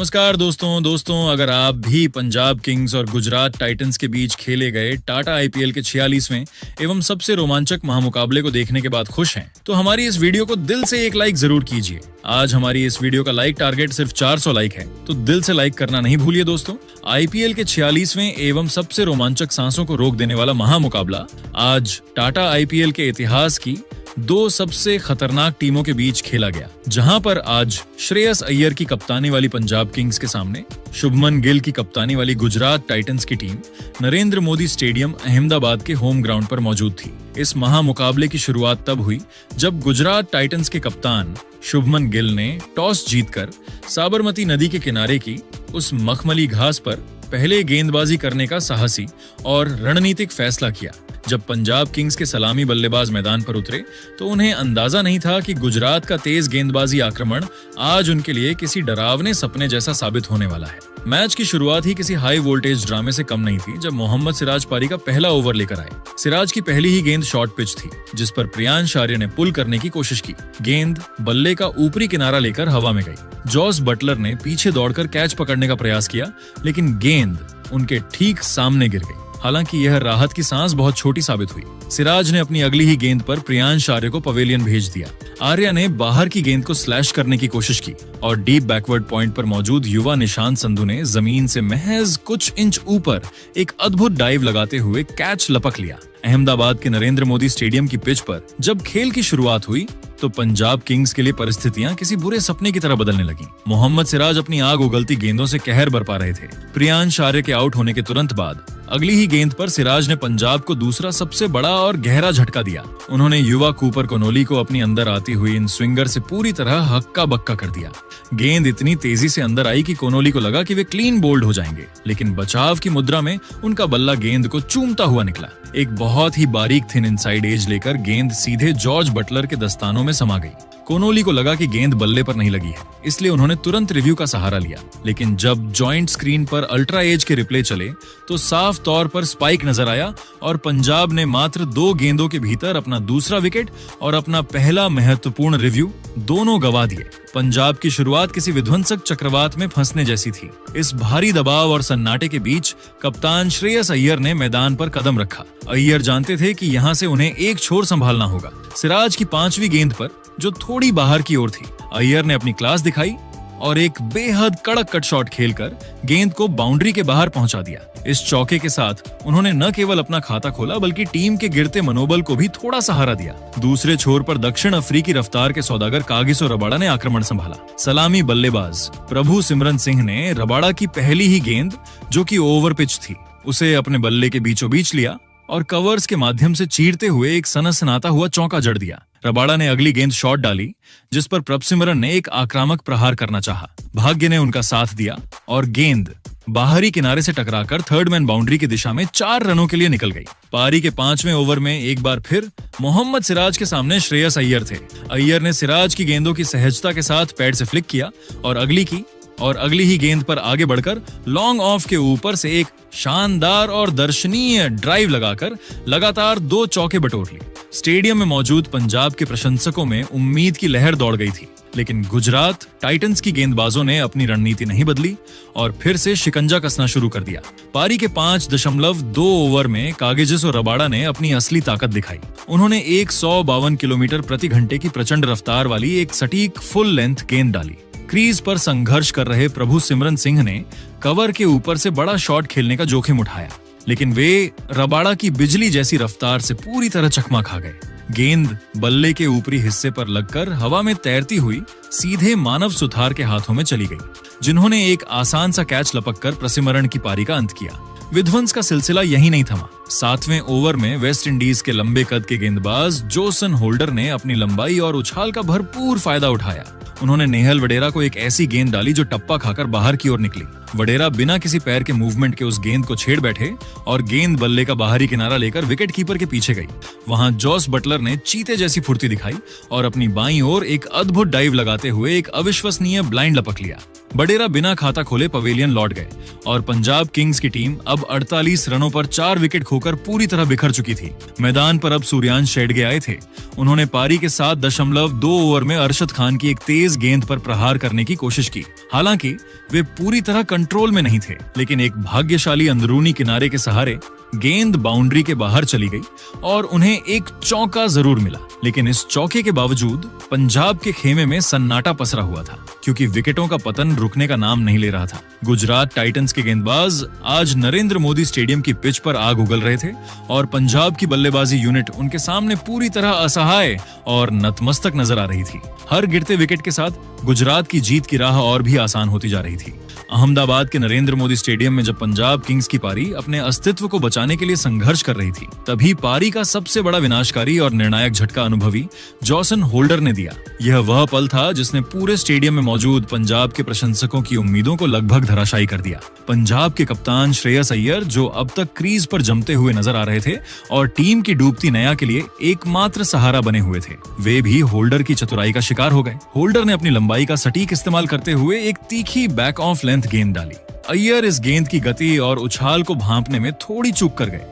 नमस्कार दोस्तों अगर आप भी पंजाब किंग्स और गुजरात टाइटंस के बीच खेले गए टाटा आईपीएल के 46वें एवं सबसे रोमांचक महामुकाबले को देखने के बाद खुश हैं, तो हमारी इस वीडियो को दिल से एक लाइक जरूर कीजिए। आज हमारी इस वीडियो का लाइक टारगेट सिर्फ 400 लाइक है, तो दिल से लाइक करना नहीं भूलिए दोस्तों। आईपीएल के 46वें एवं सबसे रोमांचक सांसों को रोक देने वाला महामुकाबला आज टाटा आईपीएल के इतिहास की दो सबसे खतरनाक टीमों के बीच खेला गया, जहां पर आज श्रेयस अय्यर की कप्तानी वाली पंजाब किंग्स के सामने शुभमन गिल की कप्तानी वाली गुजरात टाइटंस की टीम नरेंद्र मोदी स्टेडियम अहमदाबाद के होम ग्राउंड पर मौजूद थी। इस महामुकाबले की शुरुआत तब हुई जब गुजरात टाइटंस के कप्तान शुभमन गिल ने टॉस जीतकर साबरमती नदी के किनारे की उस मखमली घास पर पहले गेंदबाजी करने का साहसी और रणनीतिक फैसला किया। जब पंजाब किंग्स के सलामी बल्लेबाज मैदान पर उतरे तो उन्हें अंदाजा नहीं था कि गुजरात का तेज गेंदबाजी आक्रमण आज उनके लिए किसी डरावने सपने जैसा साबित होने वाला है। मैच की शुरुआत ही किसी हाई वोल्टेज ड्रामे से कम नहीं थी जब मोहम्मद सिराज पारी का पहला ओवर लेकर आए। सिराज की पहली ही गेंद शॉर्ट पिच थी, जिस पर प्रियांश आर्य ने पुल करने की कोशिश की। गेंद बल्ले का ऊपरी किनारा लेकर हवा में गई। जॉस बटलर ने पीछे दौड़कर कैच पकड़ने का प्रयास किया, लेकिन गेंद उनके ठीक सामने गिर गई। हालांकि यह राहत की सांस बहुत छोटी साबित हुई। सिराज ने अपनी अगली ही गेंद पर प्रियांश आर्य को पवेलियन भेज दिया। आर्य ने बाहर की गेंद को स्लैश करने की कोशिश की और डीप बैकवर्ड पॉइंट पर मौजूद युवा निशांत संधू ने जमीन से महज कुछ इंच ऊपर एक अद्भुत डाइव लगाते हुए कैच लपक लिया। अहमदाबाद के नरेंद्र मोदी स्टेडियम की पिच पर जब खेल की शुरुआत हुई तो पंजाब किंग्स के लिए परिस्थितियां किसी बुरे सपने की तरह बदलने लगी। मोहम्मद सिराज अपनी आग उगलती गेंदों से कहर बरपा रहे थे। प्रियांश आर्य के आउट होने के तुरंत बाद अगली ही गेंद पर सिराज ने पंजाब को दूसरा सबसे बड़ा और गहरा झटका दिया। उन्होंने युवा कूपर कोनोली को अपनी अंदर आती हुई इन स्विंगर से पूरी तरह हक्का बक्का कर दिया। गेंद इतनी तेजी से अंदर आई कि कोनोली को लगा कि वे क्लीन बोल्ड हो जाएंगे, लेकिन बचाव की मुद्रा में उनका बल्ला गेंद को चूमता हुआ निकला। एक बहुत ही बारीक थिन इनसाइड एज लेकर गेंद सीधे जॉर्ज बटलर के दस्तानों में समा गई। कोनोली को लगा कि गेंद बल्ले पर नहीं लगी है, इसलिए उन्होंने तुरंत रिव्यू का सहारा लिया। लेकिन जब जॉइंट स्क्रीन पर अल्ट्रा एज के रिप्ले चले तो साफ तौर पर स्पाइक नजर आया और पंजाब ने मात्र 2 गेंदों के भीतर अपना दूसरा विकेट और अपना पहला महत्वपूर्ण रिव्यू दोनों गंवा दिए। पंजाब की शुरुआत किसी विध्वंसक चक्रवात में फंसने जैसी थी। इस भारी दबाव और सन्नाटे के बीच कप्तान श्रेयस अय्यर ने मैदान पर कदम रखा। अय्यर जानते थे कि यहां से उन्हें एक छोर संभालना होगा। सिराज की 5वीं गेंद पर, जो थोड़ी बाहर की ओर थी, अय्यर ने अपनी क्लास दिखाई और एक बेहद कड़क कट शॉट खेलकर गेंद को बाउंड्री के बाहर पहुंचा दिया। इस चौके के साथ उन्होंने न केवल अपना खाता खोला बल्कि टीम के गिरते मनोबल को भी थोड़ा सहारा दिया। दूसरे छोर पर दक्षिण अफ्रीकी रफ्तार के सौदागर कागिसो रबाडा ने आक्रमण संभाला। सलामी बल्लेबाज प्रभु सिमरन सिंह ने रबाडा की पहली ही गेंद, जो कि ओवर पिच थी, उसे अपने बल्ले के बीचों बीच लिया और कवर्स के माध्यम से चीरते हुए एक सनसनाता हुआ चौका जड़ दिया। रबाडा ने अगली गेंद शॉट डाली, जिस पर प्रभसिमरन ने एक आक्रामक प्रहार करना चाहा। भाग्य ने उनका साथ दिया और गेंद बाहरी किनारे से टकराकर थर्ड मैन बाउंड्री की दिशा में 4 रनों के लिए निकल गई। पारी के 5वें ओवर में एक बार फिर मोहम्मद सिराज के सामने श्रेयस अय्यर थे। अय्यर ने सिराज की गेंदों की सहजता के साथ पैड से फ्लिक किया और अगली ही गेंद पर आगे बढ़कर लॉन्ग ऑफ के ऊपर से एक शानदार और दर्शनीय ड्राइव लगाकर लगातार 2 चौके बटोर लिए। स्टेडियम में मौजूद पंजाब के प्रशंसकों में उम्मीद की लहर दौड़ गई थी, लेकिन गुजरात टाइटंस की गेंदबाजों ने अपनी रणनीति नहीं बदली और फिर से शिकंजा कसना शुरू कर दिया। पारी के 5.2 ओवर में कागिसो रबाडा ने अपनी असली ताकत दिखाई। उन्होंने 152 किलोमीटर प्रति घंटे की प्रचंड रफ्तार वाली एक सटीक फुल लेंथ गेंद डाली। क्रीज पर संघर्ष कर रहे प्रभु सिमरन सिंह ने कवर के ऊपर से बड़ा शॉट खेलने का जोखिम उठाया, लेकिन वे रबाडा की बिजली जैसी रफ्तार से पूरी तरह चकमा खा गए। गेंद बल्ले के ऊपरी हिस्से पर लगकर हवा में तैरती हुई सीधे मानव सुथार के हाथों में चली गई, जिन्होंने एक आसान सा कैच लपककर प्रसिमरण की पारी का अंत किया। विध्वंस का सिलसिला यही नहीं थमा। 7वें ओवर में वेस्ट इंडीज के लंबे कद के गेंदबाज जोसन होल्डर ने अपनी लंबाई और उछाल का भरपूर फायदा उठाया। उन्होंने नेहल वडेरा को एक ऐसी गेंद डाली जो टप्पा खाकर बाहर की ओर निकली। वडेरा बिना किसी पैर के मूवमेंट के उस गेंद को छेड़ बैठे और गेंद बल्ले का बाहरी किनारा लेकर विकेट कीपर के पीछे गई। वहां जॉस बटलर ने चीते जैसी फुर्ती दिखाई और अपनी बाईं ओर एक अद्भुत डाइव लगाते हुए एक अविश्वसनीय ब्लाइंड लपक लिया। वडेरा बिना खाता खोले पवेलियन लौट गए और पंजाब किंग्स की टीम अब 48 रनों पर 4 विकेट खोकर पूरी तरह बिखर चुकी थी। मैदान पर अब सूर्यांश शेडगे आए थे उन्होंने पारी के 7.2 ओवर में अरशद खान की एक तेज गेंद पर प्रहार करने की कोशिश की। हालांकि वे पूरी तरह कंट्रोल में नहीं थे, लेकिन एक भाग्यशाली अंदरूनी किनारे के सहारे गेंद बाउंड्री के बाहर चली गई और उन्हें एक चौका जरूर मिला। लेकिन इस चौके के बावजूद पंजाब के खेमे में सन्नाटा पसरा हुआ था, क्योंकि विकेटों का पतन रुकने का नाम नहीं ले रहा था। गुजरात टाइटंस के गेंदबाज आज नरेंद्र मोदी स्टेडियम की पिच पर आग उगल रहे थे और पंजाब की बल्लेबाजी यूनिट उनके सामने पूरी तरह असहाय और नतमस्तक नजर आ रही थी। हर गिरते विकेट के साथ गुजरात की जीत की राह और भी आसान होती जा रही थी। अहमदाबाद के नरेंद्र मोदी स्टेडियम में जब पंजाब किंग्स की पारी अपने अस्तित्व को बचाने के लिए संघर्ष कर रही थी, तभी पारी का सबसे बड़ा विनाशकारी और निर्णायक झटका अनुभवी जॉसन होल्डर ने दिया। यह वह पल था जिसने पूरे स्टेडियम में मौजूद पंजाब के प्रशंसकों की उम्मीदों को लगभग धराशायी कर दिया। पंजाब के कप्तान श्रेयस अय्यर, जो अब तक क्रीज पर जमते हुए नजर आ रहे थे और टीम की डूबती नया के लिए एकमात्र सहारा बने हुए थे, वे भी होल्डर की चतुराई का शिकार हो गए। होल्डर ने अपनी लंबाई का सटीक इस्तेमाल करते हुए एक तीखी बैक ऑफ लेंथ गेंद डाली। अय्यर इस गेंद की गति और उछाल को भांपने में थोड़ी चूक कर गए।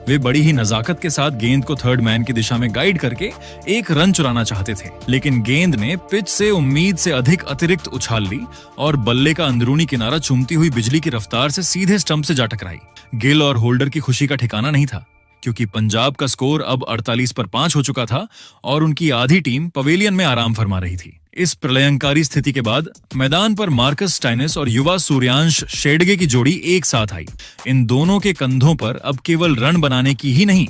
वे बड़ी ही नजाकत के साथ गेंद को थर्ड मैन की दिशा में गाइड करके एक रन चुराना चाहते थे, लेकिन गेंद ने पिच से उम्मीद से अधिक अतिरिक्त उछाल ली और बल्ले का अंदरूनी किनारा चुमती हुई बिजली की रफ्तार से सीधे स्टंप से जा टकराई। गिल और होल्डर की खुशी का ठिकाना नहीं था, क्योंकि पंजाब का स्कोर अब 48 पर 5 हो चुका था और उनकी आधी टीम पवेलियन में आराम फरमा रही थी। इस प्रलयंकारी स्थिति के बाद मैदान पर मार्कस स्टाइनिस और युवा सूर्यांश शेडगे की जोड़ी एक साथ आई। इन दोनों के कंधों पर अब केवल रन बनाने की ही नहीं,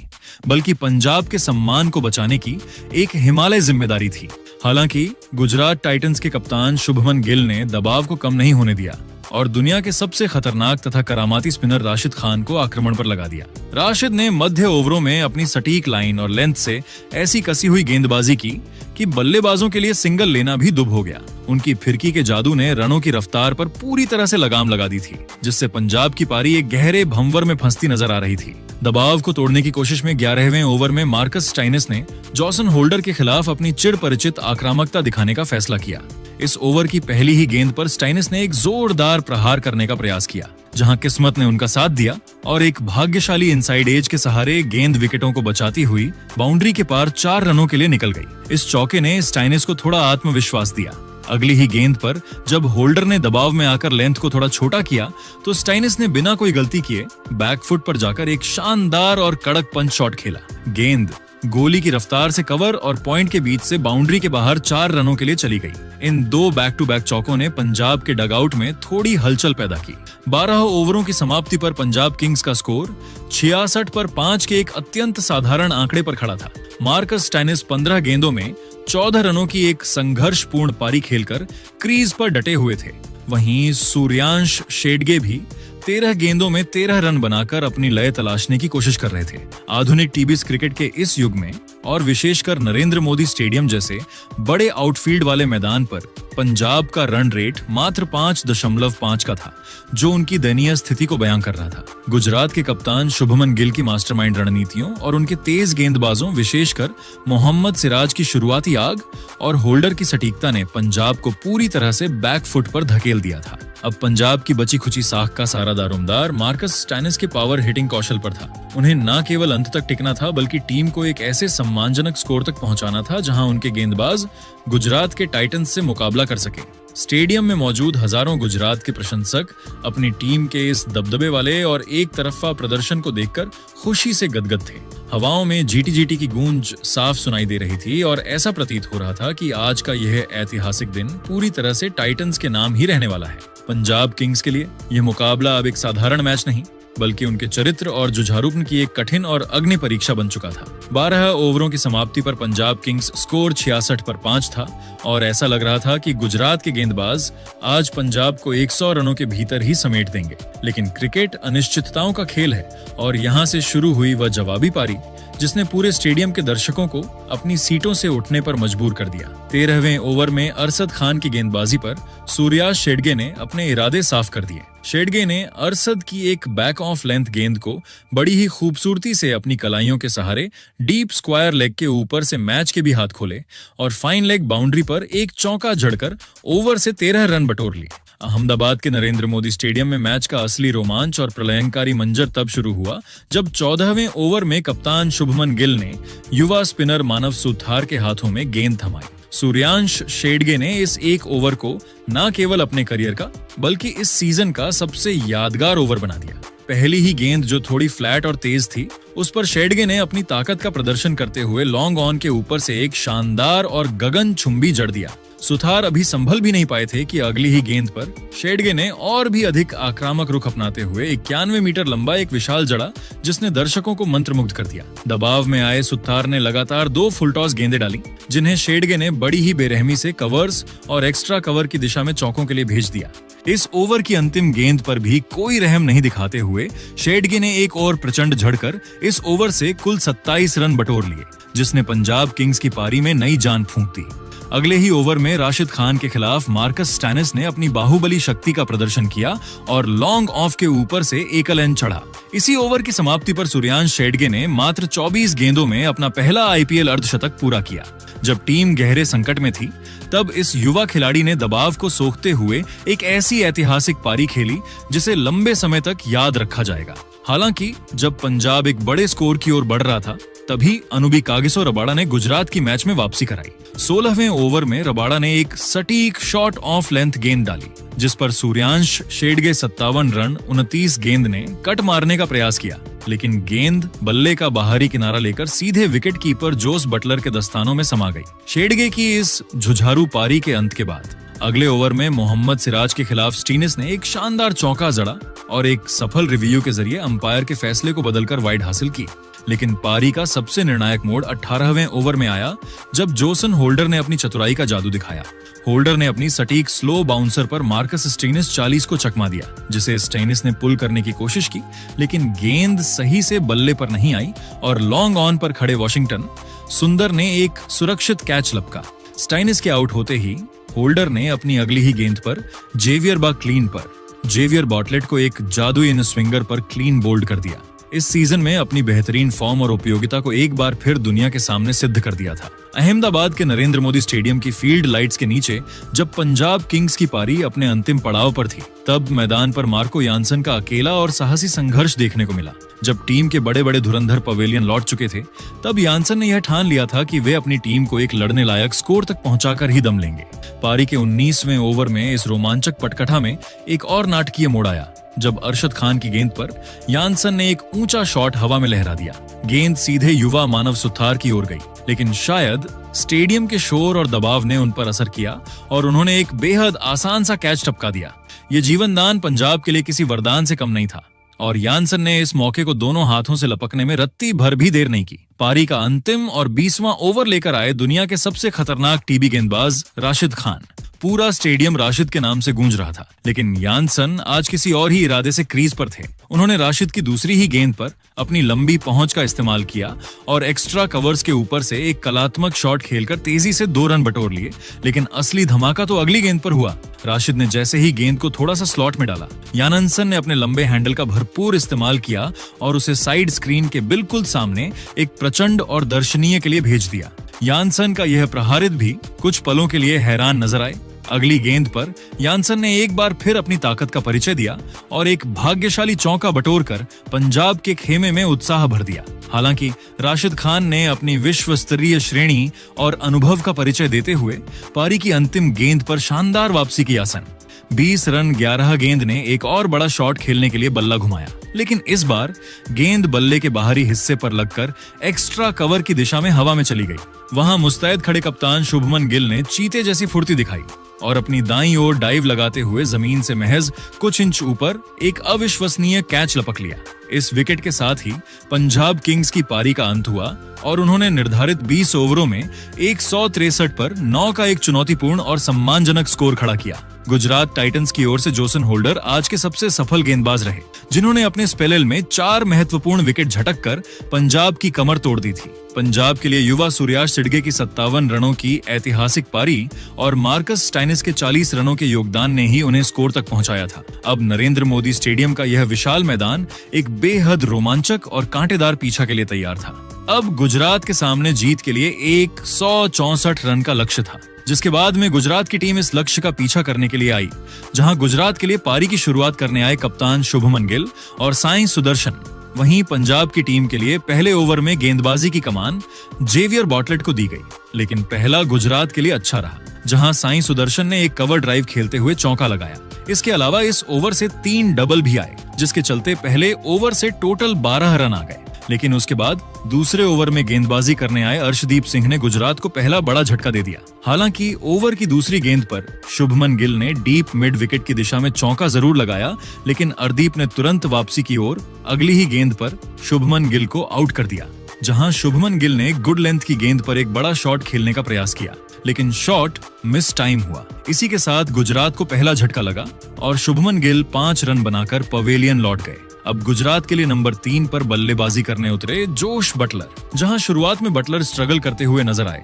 बल्कि पंजाब के सम्मान को बचाने की एक हिमालय जिम्मेदारी थी। हालांकि गुजरात टाइटंस के कप्तान शुभमन गिल ने दबाव को कम नहीं होने दिया और दुनिया के सबसे खतरनाक तथा करामाती स्पिनर राशिद खान को आक्रमण पर लगा दिया। राशिद ने मध्य ओवरों में अपनी सटीक लाइन और लेंथ से ऐसी कसी हुई गेंदबाजी की कि बल्लेबाजों के लिए सिंगल लेना भी दुभ हो गया। उनकी फिरकी के जादू ने रनों की रफ्तार पर पूरी तरह से लगाम लगा दी थी, जिससे पंजाब की पारी एक गहरे भंवर में फंसती नजर आ रही थी। दबाव को तोड़ने की कोशिश में 11वें ओवर में मार्कस स्टाइनिस ने जॉसन होल्डर के खिलाफ अपनी चिर परिचित आक्रामकता दिखाने का फैसला किया। इस ओवर की पहली ही गेंद पर स्टाइनिस ने एक जोरदार प्रहार करने का प्रयास किया, जहां किस्मत ने उनका साथ दिया और एक भाग्यशाली इनसाइड एज के सहारे गेंद विकेटों को बचाती हुई बाउंड्री के पार 4 रनों के लिए निकल गई। इस चौके ने स्टाइनिस को थोड़ा आत्मविश्वास दिया। अगली ही गेंद पर जब होल्डर ने दबाव में आकर लेंथ को थोड़ा छोटा किया, तो स्टाइनिस ने बिना कोई गलती किए बैकफुट पर जाकर एक शानदार और कड़क पंच शॉट खेला। गेंद गोली की रफ्तार से कवर और पॉइंट के बीच से बाउंड्री के बाहर 4 रनों के लिए चली गई। इन 2 बैक टू बैक चौकों ने पंजाब के डगआउट में थोड़ी हलचल पैदा की। 12 ओवरों की समाप्ति पर पंजाब किंग्स का स्कोर 66 पर 5 के एक अत्यंत साधारण आंकड़े पर खड़ा था। मार्कस स्टाइनिस 15 गेंदों में 14 रनों की एक संघर्षपूर्ण पारी खेलकर क्रीज पर डटे हुए थे। वहीं सूर्यांश शेडगे भी 13 गेंदों में 13 रन बनाकर अपनी लय तलाशने की कोशिश कर रहे थे। आधुनिक टीबीएस क्रिकेट के इस युग में और विशेषकर नरेंद्र मोदी स्टेडियम जैसे बड़े आउटफील्ड वाले मैदान पर पंजाब का रन रेट मात्र 5.5 का था, जो उनकी दयनीय स्थिति को बयां कर रहा था। गुजरात के कप्तान शुभमन गिल की मास्टरमाइंड रणनीतियों और उनके तेज गेंदबाजों, विशेषकर मोहम्मद सिराज की शुरुआती आग और होल्डर की सटीकता ने पंजाब को पूरी तरह से बैकफुट पर धकेल दिया था। अब पंजाब की बची खुची साख का सारा दारोमदार मार्कस स्टाइनिस के पावर हिटिंग कौशल पर था। उन्हें न केवल अंत तक टिकना था, बल्कि टीम को एक ऐसे सम्मानजनक स्कोर तक पहुंचाना था जहां उनके गेंदबाज गुजरात के टाइटंस से मुकाबला कर सके। स्टेडियम में मौजूद हजारों गुजरात के प्रशंसक अपनी टीम के इस दबदबे वाले और एक तरफा प्रदर्शन को देखकर खुशी से गदगद थे। हवाओं में जीटी की गूंज साफ सुनाई दे रही थी और ऐसा प्रतीत हो रहा था कि आज का यह ऐतिहासिक दिन पूरी तरह से टाइटंस के नाम ही रहने वाला है। पंजाब किंग्स के लिए यह मुकाबला अब एक साधारण मैच नहीं, बल्कि उनके चरित्र और जुझारूपन की एक कठिन और अग्नि परीक्षा बन चुका था। 12 ओवरों की समाप्ति पर पंजाब किंग्स स्कोर 66 पर 5 था और ऐसा लग रहा था कि गुजरात के गेंदबाज आज पंजाब को 100 रनों के भीतर ही समेट देंगे। लेकिन क्रिकेट अनिश्चितताओं का खेल है और यहाँ से शुरू हुई वह जवाबी पारी जिसने पूरे स्टेडियम के दर्शकों को अपनी सीटों से उठने पर मजबूर कर दिया। 13वें ओवर में अरशद खान की गेंदबाजी पर सूर्याश शेडगे ने अपने इरादे साफ कर दिए। शेडगे ने अरशद की एक बैक ऑफ लेंथ गेंद को बड़ी ही खूबसूरती से अपनी कलाइयों के सहारे डीप स्क्वायर लेग के ऊपर से मैच के भी हाथ खोले और फाइन लेग बाउंड्री पर एक चौका जड़कर ओवर से 13 रन बटोर लिए। अहमदाबाद के नरेंद्र मोदी स्टेडियम में मैच का असली रोमांच और प्रलयंकारी मंजर तब शुरू हुआ जब 14वें ओवर में कप्तान शुभमन गिल ने युवा स्पिनर मानव सुथार के हाथों में गेंद थमाई। सूर्यांश शेडगे ने इस एक ओवर को न केवल अपने करियर का बल्कि इस सीजन का सबसे यादगार ओवर बना दिया। पहली ही गेंद जो थोड़ी फ्लैट और तेज थी, उस पर शेडगे ने अपनी ताकत का प्रदर्शन करते हुए लॉन्ग ऑन के ऊपर से एक शानदार और गगनचुंबी जड़ दिया। सुथार अभी संभल भी नहीं पाए थे कि अगली ही गेंद पर शेडगे ने और भी अधिक आक्रामक रुख अपनाते हुए 91 मीटर लंबा एक विशाल जड़ा जिसने दर्शकों को मंत्रमुग्ध कर दिया। दबाव में आए सुथार ने लगातार 2 फुल टॉस गेंदें डाली जिन्हें शेडगे ने बड़ी ही बेरहमी से कवर्स और एक्स्ट्रा कवर की दिशा में चौकों के लिए भेज दिया। इस ओवर की अंतिम गेंद पर भी कोई रहम नहीं दिखाते हुए शेडगे ने एक और प्रचंड झड़कर इस ओवर से कुल 27 रन बटोर लिए, जिसने पंजाब किंग्स की पारी में नई जान फूंक दी। अगले ही ओवर में राशिद खान के खिलाफ मार्कस स्टैनिस ने अपनी बाहुबली शक्ति का प्रदर्शन किया और लॉन्ग ऑफ के ऊपर से एकल एंड चढ़ा। इसी ओवर की समाप्ति पर सूर्यांश शेडगे ने मात्र 24 गेंदों में अपना पहला आईपीएल अर्धशतक पूरा किया। जब टीम गहरे संकट में थी, तब इस युवा खिलाड़ी ने दबाव को सोखते हुए एक ऐसी ऐतिहासिक पारी खेली जिसे लंबे समय तक याद रखा जाएगा। हालांकि जब पंजाब एक बड़े स्कोर की ओर बढ़ रहा था, तभी अनुबी कागिसो रबाड़ा ने गुजरात की मैच में वापसी कराई। 16वें ओवर में रबाड़ा ने एक सटीक शॉट ऑफ लेंथ गेंद डाली, जिस पर सूर्यांश शेडगे 57 रन 29 गेंद ने कट मारने का प्रयास किया, लेकिन गेंद बल्ले का बाहरी किनारा लेकर सीधे विकेट कीपर जोस बटलर के दस्तानों में समा गई। शेडगे की इस जुझारू पारी के अंत के बाद अगले ओवर में मोहम्मद सिराज के खिलाफ स्टीनिस ने एक शानदार चौका जड़ा और एक सफल रिव्यू के जरिए अंपायर के फैसले को बदलकर वाइड हासिल की। लेकिन पारी का सबसे निर्णायक मोड़ 18वें ओवर में आया जब जोसन होल्डर ने अपनी चतुराई का जादू दिखाया। होल्डर ने अपनी सटीक स्लो बाउंसर पर मार्कस स्टेनिस 40 को चकमा दिया, जिसे स्टेनिस ने पुल करने की कोशिश की, लेकिन गेंद सही से बल्ले पर नहीं आई और लॉन्ग ऑन पर खड़े वॉशिंगटन सुंदर ने एक सुरक्षित कैच लपका। स्टेनिस के आउट होते ही होल्डर ने अपनी अगली ही गेंद पर जेवियर बॉटलेट को एक जादुई इन स्विंगर पर क्लीन बोल्ड कर दिया। इस सीजन में अपनी बेहतरीन फॉर्म और उपयोगिता को एक बार फिर दुनिया के सामने सिद्ध कर दिया था। अहमदाबाद के नरेंद्र मोदी स्टेडियम की फील्ड लाइट्स के नीचे जब पंजाब किंग्स की पारी अपने अंतिम पड़ाव पर थी, तब मैदान पर मार्को यानसन का अकेला और साहसी संघर्ष देखने को मिला। जब टीम के बड़े बड़े धुरंधर पवेलियन लौट चुके थे, तब यानसन ने यह ठान लिया था कि वे अपनी टीम को एक लड़ने लायक स्कोर तक पहुंचाकर ही दम लेंगे। पारी के 19वें ओवर में इस रोमांचक पटकथा में एक और नाटकीय मोड़ आया जब अरशद खान की गेंद पर यानसन ने एक ऊंचा शॉट हवा में लहरा दिया। गेंद सीधे युवा मानव सुथार की ओर गई, लेकिन शायद स्टेडियम के शोर और दबाव ने उन पर असर किया और उन्होंने एक बेहद आसान सा कैच टपका दिया। ये जीवनदान पंजाब के लिए किसी वरदान से कम नहीं था और यानसन ने इस मौके को दोनों हाथों से लपकने में रत्ती भर भी देर नहीं की। पारी का अंतिम और 20वां ओवर लेकर आए दुनिया के सबसे खतरनाक टीबी गेंदबाज राशिद खान। पूरा स्टेडियम राशिद के नाम से गूंज रहा था, लेकिन यानसन आज किसी और ही इरादे से क्रीज पर थे। उन्होंने राशिद की दूसरी ही गेंद पर अपनी लंबी पहुंच का इस्तेमाल किया और एक्स्ट्रा कवर्स के ऊपर से एक कलात्मक शॉट खेलकर तेजी से 2 रन बटोर लिए। लेकिन असली धमाका तो अगली गेंद पर हुआ। राशिद ने जैसे ही गेंद को थोड़ा सा स्लॉट में डाला, यानसन ने अपने लंबे हैंडल का भरपूर इस्तेमाल किया और उसे साइड स्क्रीन के बिल्कुल सामने एक प्रचंड और दर्शनीय के लिए भेज दिया। यानसन का यह प्रहारित भी कुछ पलों के लिए हैरान नजर आए। अगली गेंद पर यानसन ने एक बार फिर अपनी ताकत का परिचय दिया और एक भाग्यशाली चौका बटोरकर पंजाब के खेमे में उत्साह भर दिया। हालांकि राशिद खान ने अपनी विश्व स्तरीय श्रेणी और अनुभव का परिचय देते हुए पारी की अंतिम गेंद पर शानदार वापसी की आसन। 20 रन 11 गेंद ने एक और बड़ा शॉट खेलने के लिए बल्ला घुमाया, लेकिन इस बार गेंद बल्ले के बाहरी हिस्से पर लगकर एक्स्ट्रा कवर की दिशा में हवा में चली गई। वहां मुस्तैद खड़े कप्तान शुभमन गिल ने चीते जैसी फुर्ती दिखाई और अपनी दाईं ओर डाइव लगाते हुए जमीन से महज कुछ इंच ऊपर एक अविश्वसनीय कैच लपक लिया। इस विकेट के साथ ही पंजाब किंग्स की पारी का अंत हुआ और उन्होंने निर्धारित 20 ओवरों में 163 पर 9 का एक चुनौतीपूर्ण और सम्मानजनक स्कोर खड़ा किया। गुजरात टाइटंस की ओर से जोसन होल्डर आज के सबसे सफल गेंदबाज रहे, जिन्होंने अपने स्पेल में 4 महत्वपूर्ण विकेट झटक कर पंजाब की कमर तोड़ दी थी। पंजाब के लिए युवा सूर्यांश शेडगे की 57 रनों की ऐतिहासिक पारी और मार्कस स्टेनिस के 40 रनों के योगदान ने ही उन्हें स्कोर तक पहुंचाया था। अब नरेंद्र मोदी स्टेडियम का यह विशाल मैदान एक बेहद रोमांचक और कांटेदार पीछा के लिए तैयार था। अब गुजरात के सामने जीत के लिए 164 रन का लक्ष्य था। जिसके बाद में गुजरात की टीम इस लक्ष्य का पीछा करने के लिए आई, जहां गुजरात के लिए पारी की शुरुआत करने आए कप्तान शुभमन गिल और साई सुदर्शन। वहीं पंजाब की टीम के लिए पहले ओवर में गेंदबाजी की कमान जेवियर बॉटलेट को दी गई, लेकिन पहला गुजरात के लिए अच्छा रहा, जहां साई सुदर्शन ने एक कवर ड्राइव खेलते हुए चौका लगाया। इसके अलावा इस ओवर से 3 डबल भी आए, जिसके चलते पहले ओवर से टोटल 12 रन आ गए। लेकिन उसके बाद दूसरे ओवर में गेंदबाजी करने आए अर्शदीप सिंह ने गुजरात को पहला बड़ा झटका दे दिया। हालांकि ओवर की दूसरी गेंद पर शुभमन गिल ने डीप मिड विकेट की दिशा में चौका जरूर लगाया, लेकिन अर्शदीप ने तुरंत वापसी की ओर अगली ही गेंद पर शुभमन गिल को आउट कर दिया, जहां शुभमन गिल ने गुड लेंथ की गेंद पर एक बड़ा शॉट खेलने का प्रयास किया, लेकिन शॉट मिस टाइम हुआ। इसी के साथ गुजरात को पहला झटका लगा और शुभमन गिल 5 रन बनाकर पवेलियन लौट गए। अब गुजरात के लिए नंबर 3 पर बल्लेबाजी करने उतरे जोश बटलर, जहां शुरुआत में बटलर स्ट्रगल करते हुए नजर आए,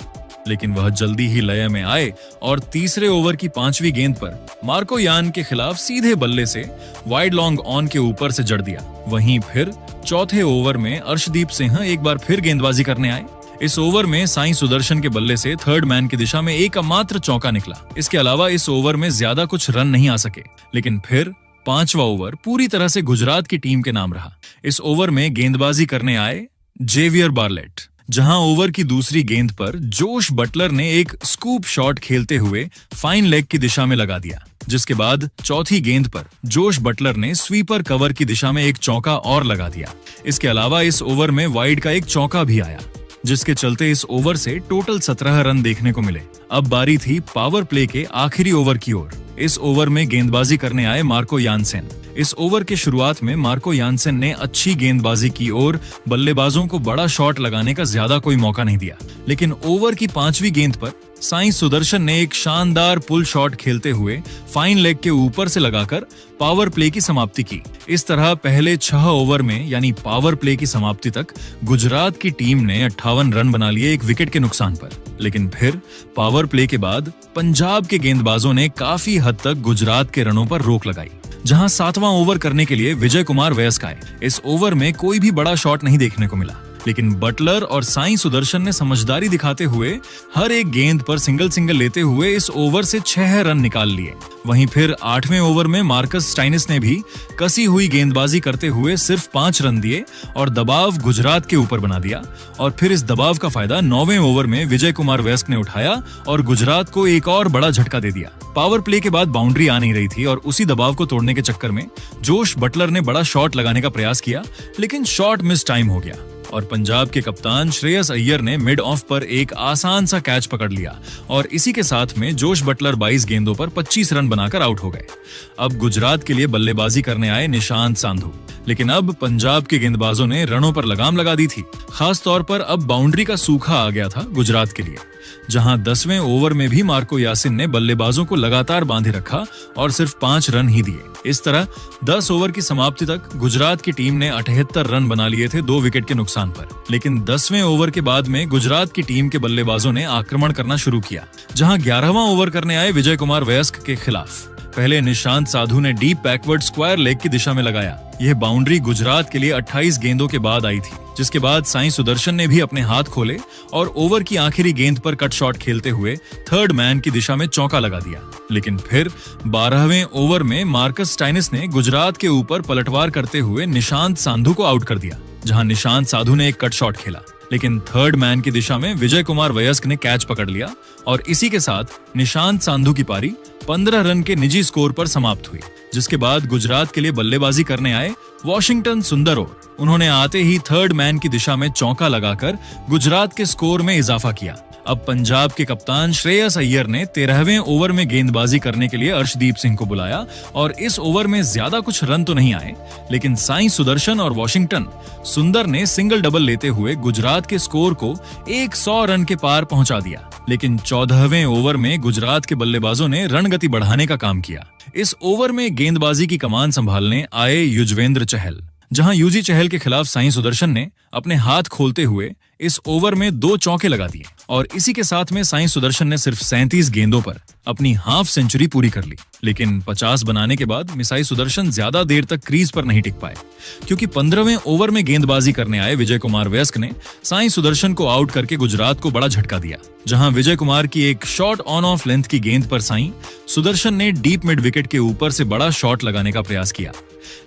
लेकिन वह जल्दी ही लय में आए और तीसरे ओवर की 5वीं गेंद पर मार्को यान के खिलाफ सीधे बल्ले से वाइड लॉन्ग ऑन के ऊपर से जड़ दिया। वहीं फिर चौथे ओवर में अर्शदीप सिंह एक बार फिर गेंदबाजी करने आए। इस ओवर में साई सुदर्शन के बल्ले से थर्ड मैन की दिशा में एकमात्र चौका निकला। इसके अलावा इस ओवर में ज्यादा कुछ रन नहीं आ सके, लेकिन फिर 5वां ओवर पूरी तरह से गुजरात की टीम के नाम रहा। इस ओवर में गेंदबाजी करने आए जेवियर बॉटलेट, जहां ओवर की दूसरी गेंद पर जोश बटलर ने एक स्कूप शॉट खेलते हुए फाइन लेग की दिशा में लगा दिया, जिसके बाद चौथी गेंद पर जोश बटलर ने स्वीपर कवर की दिशा में एक चौका और लगा दिया। इसके अलावा इस ओवर में वाइड का एक चौका भी आया, जिसके चलते इस ओवर से टोटल 17 रन देखने को मिले। अब बारी थी पावर प्ले के आखिरी ओवर की ओर। इस ओवर में गेंदबाजी करने आए मार्को यानसेन। इस ओवर के शुरुआत में मार्को यानसेन ने अच्छी गेंदबाजी की और बल्लेबाजों को बड़ा शॉट लगाने का ज्यादा कोई मौका नहीं दिया, लेकिन ओवर की 5वीं गेंद पर साई सुदर्शन ने एक शानदार पुल शॉट खेलते हुए फाइन लेग के ऊपर से लगाकर पावर प्ले की समाप्ति की। इस तरह पहले 6 ओवर में यानी पावर प्ले की समाप्ति तक गुजरात की टीम ने 58 रन बना लिए एक विकेट के नुकसान पर। लेकिन फिर पावर प्ले के बाद पंजाब के गेंदबाजों ने काफी हद तक गुजरात के रनों पर रोक लगाई, जहां 7वां ओवर करने के लिए विजय कुमार वयस्क आए। इस ओवर में कोई भी बड़ा शॉट नहीं देखने को मिला, लेकिन बटलर और साई सुदर्शन ने समझदारी दिखाते हुए हर एक गेंद पर सिंगल लेते हुए इस ओवर से 6 रन निकाल लिए। वहीं फिर 8वें ओवर में मार्कस स्टाइनिस ने भी कसी हुई गेंदबाजी करते हुए सिर्फ 5 रन दिए और दबाव गुजरात के ऊपर बना दिया। और फिर इस दबाव का फायदा 9वें ओवर में विजय कुमार वयस्क ने उठाया और गुजरात को एक और बड़ा झटका दे दिया। पावर प्ले के बाद बाउंड्री आ नहीं रही थी और उसी दबाव को तोड़ने के चक्कर में जोश बटलर ने बड़ा शॉट लगाने का प्रयास किया, लेकिन शॉट मिस टाइम हो गया और पंजाब के कप्तान श्रेयस अय्यर ने मिड ऑफ पर एक आसान सा कैच पकड़ लिया और इसी के साथ में जोश बटलर 22 गेंदों पर 25 रन बनाकर आउट हो गए। अब गुजरात के लिए बल्लेबाजी करने आए निशांत सांधू, लेकिन अब पंजाब के गेंदबाजों ने रनों पर लगाम लगा दी थी। खास तौर पर अब बाउंड्री का सूखा आ गया था गुजरात के लिए, जहां 10वें ओवर में भी मार्को यासिन ने बल्लेबाजों को लगातार बांधे रखा और सिर्फ 5 रन ही दिए। इस तरह 10 ओवर की समाप्ति तक गुजरात की टीम ने 78 रन बना लिए थे 2 विकेट के नुकसान पर। लेकिन 10वें ओवर के बाद में गुजरात की टीम के बल्लेबाजों ने आक्रमण करना शुरू किया, जहां 11वां ओवर करने आए विजय कुमार वयस्क के खिलाफ। पहले निशांत साधु ने डीप बैकवर्ड स्क्वायर लेग की दिशा में लगाया। यह बाउंड्री गुजरात के लिए 28 गेंदों के बाद आई थी, जिसके बाद साई सुदर्शन ने भी अपने हाथ खोले और ओवर की आखिरी गेंद पर कट शॉट खेलते हुए थर्ड मैन की दिशा में चौका लगा दिया। लेकिन फिर 12वें ओवर में मार्कस स्टाइनिस ने गुजरात के ऊपर पलटवार करते हुए निशांत साधु को आउट कर दिया, जहां निशांत साधु ने एक कट शॉट खेला, लेकिन थर्ड मैन की दिशा में विजय कुमार वयस्क ने कैच पकड़ लिया और इसी के साथ निशांत साधु की पारी 15 रन के निजी स्कोर पर समाप्त हुई। जिसके बाद गुजरात के लिए बल्लेबाजी करने आए वॉशिंगटन सुंदर। उन्होंने आते ही थर्ड मैन की दिशा में चौका लगाकर गुजरात के स्कोर में इजाफा किया। अब पंजाब के कप्तान श्रेयस अय्यर ने 13वें ओवर में गेंदबाजी करने के लिए अर्शदीप सिंह को बुलाया और इस ओवर में ज्यादा कुछ रन तो नहीं आए, लेकिन साई सुदर्शन और वॉशिंगटन सुंदर ने सिंगल डबल लेते हुए गुजरात के स्कोर को 100 रन के पार पहुंचा दिया। लेकिन 14वें ओवर में गुजरात के बल्लेबाजों ने रन गति बढ़ाने का काम किया। इस ओवर में गेंदबाजी की कमान संभालने आए युजवेंद्र चहल, जहां यूजी चहल के खिलाफ साई सुदर्शन ने अपने हाथ खोलते हुए इस ओवर में 2 चौके लगा दिए और इसी के साथ में साई सुदर्शन ने सिर्फ 37 गेंदों पर अपनी हाफ सेंचुरी पूरी कर ली। लेकिन 50 बनाने के बाद मिसाई सुदर्शन ज्यादा देर तक क्रीज पर नहीं टिक पाए, क्योंकि 15वें ओवर में गेंदबाजी करने आए विजय कुमार वयस्क ने साई सुदर्शन को आउट करके गुजरात को बड़ा झटका दिया। जहां विजय कुमार की एक शॉर्ट ऑन ऑफ लेंथ की गेंद पर साई सुदर्शन ने डीप मिड विकेट के ऊपर से बड़ा शॉट लगाने का प्रयास किया,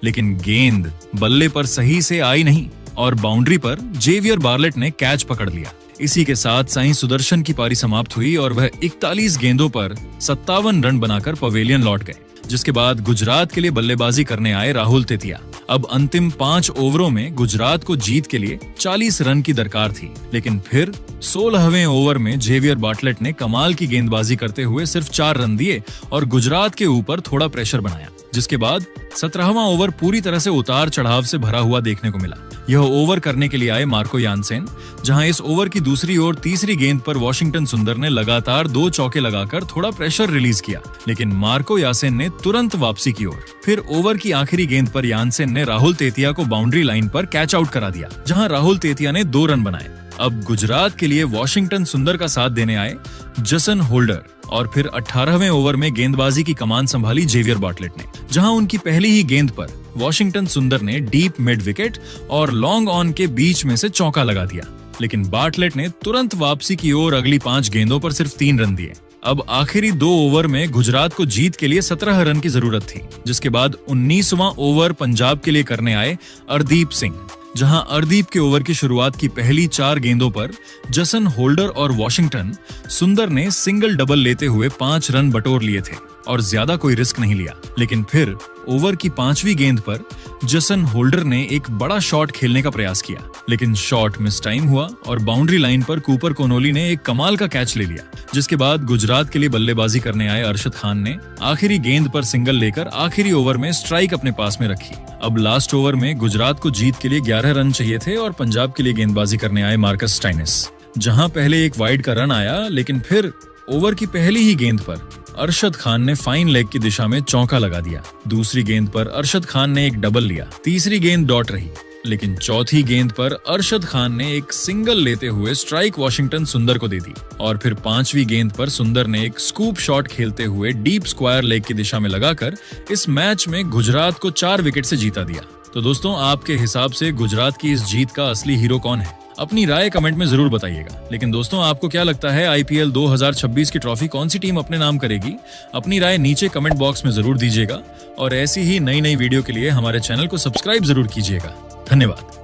लेकिन गेंद बल्ले पर सही से आई नहीं और बाउंड्री पर जेवियर बार्लेट ने कैच पकड़ लिया। इसी के साथ साई सुदर्शन की पारी समाप्त हुई और वह 41 गेंदों पर 57 रन बनाकर पवेलियन लौट गए, जिसके बाद गुजरात के लिए बल्लेबाजी करने आए राहुल तेतिया। अब अंतिम 5 ओवरों में गुजरात को जीत के लिए 40 रन की दरकार थी, लेकिन फिर 16वें ओवर में जेवियर बार्टलेट ने कमाल की गेंदबाजी करते हुए सिर्फ 4 रन दिए और गुजरात के ऊपर थोड़ा प्रेशर बनाया, जिसके बाद 17वां ओवर पूरी तरह से उतार चढ़ाव से भरा हुआ देखने को मिला। यह ओवर करने के लिए आए मार्को यानसेन, जहां इस ओवर की दूसरी और तीसरी गेंद पर वॉशिंगटन सुंदर ने लगातार 2 चौके लगाकर थोड़ा प्रेशर रिलीज किया, लेकिन मार्को यानसेन ने तुरंत वापसी की ओर। फिर ओवर की आखिरी गेंद पर यानसेन ने राहुल तेतिया को बाउंड्री लाइन पर कैच आउट करा दिया, जहां राहुल तेतिया ने 2 रन बनाए। अब गुजरात के लिए वॉशिंगटन सुंदर का साथ देने आए जसन होल्डर और फिर 18वें ओवर में गेंदबाजी की कमान संभाली जेवियर बार्टलेट ने, जहां उनकी पहली ही गेंद पर वॉशिंगटन सुंदर ने डीप मिड विकेट और लॉन्ग ऑन के बीच में से चौका लगा दिया, लेकिन बार्टलेट ने तुरंत वापसी की ओर अगली 5 गेंदों पर सिर्फ 3 रन दिए। अब आखिरी 2 ओवर में गुजरात को जीत के लिए 17 रन की जरूरत थी, जिसके बाद 19वां ओवर पंजाब के लिए करने आए अर्दीप सिंह, जहां अर्दीप के ओवर की शुरुआत की पहली 4 गेंदों पर जसन होल्डर और वॉशिंगटन सुंदर ने सिंगल डबल लेते हुए 5 रन बटोर लिए थे और ज्यादा कोई रिस्क नहीं लिया। लेकिन फिर ओवर की 5वीं गेंद पर जसन होल्डर ने एक बड़ा शॉट खेलने का प्रयास किया, लेकिन शॉट मिस टाइम हुआ और बाउंड्री लाइन पर कूपर कोनोली ने एक कमाल का कैच ले लिया, जिसके बाद गुजरात के लिए बल्लेबाजी करने आए अरशद खान ने आखिरी गेंद पर सिंगल लेकर आखिरी ओवर में स्ट्राइक अपने पास में रखी। अब लास्ट ओवर में गुजरात को जीत के लिए 11 रन चाहिए थे और पंजाब के लिए गेंदबाजी करने आए मार्कस स्टाइनिस, जहां पहले एक वाइड का रन आया, लेकिन फिर ओवर की पहली ही गेंद पर अरशद खान ने फाइन लेग की दिशा में चौका लगा दिया। दूसरी गेंद पर अरशद खान ने एक डबल लिया, तीसरी गेंद डॉट रही, लेकिन चौथी गेंद पर अरशद खान ने एक सिंगल लेते हुए स्ट्राइक वॉशिंगटन सुंदर को दे दी और फिर 5वीं गेंद पर सुंदर ने एक स्कूप शॉट खेलते हुए डीप स्क्वायर लेग की दिशा में लगाकर इस मैच में गुजरात को 4 विकेट से जीता दिया। तो दोस्तों, आपके हिसाब से गुजरात की इस जीत का असली हीरो कौन है? अपनी राय कमेंट में जरूर बताइएगा। लेकिन दोस्तों, आपको क्या लगता है आईपीएल 2026 की ट्रॉफी कौन सी टीम अपने नाम करेगी? अपनी राय नीचे कमेंट बॉक्स में जरूर दीजिएगा और ऐसी ही नई वीडियो के लिए हमारे चैनल को सब्सक्राइब जरूर कीजिएगा। धन्यवाद।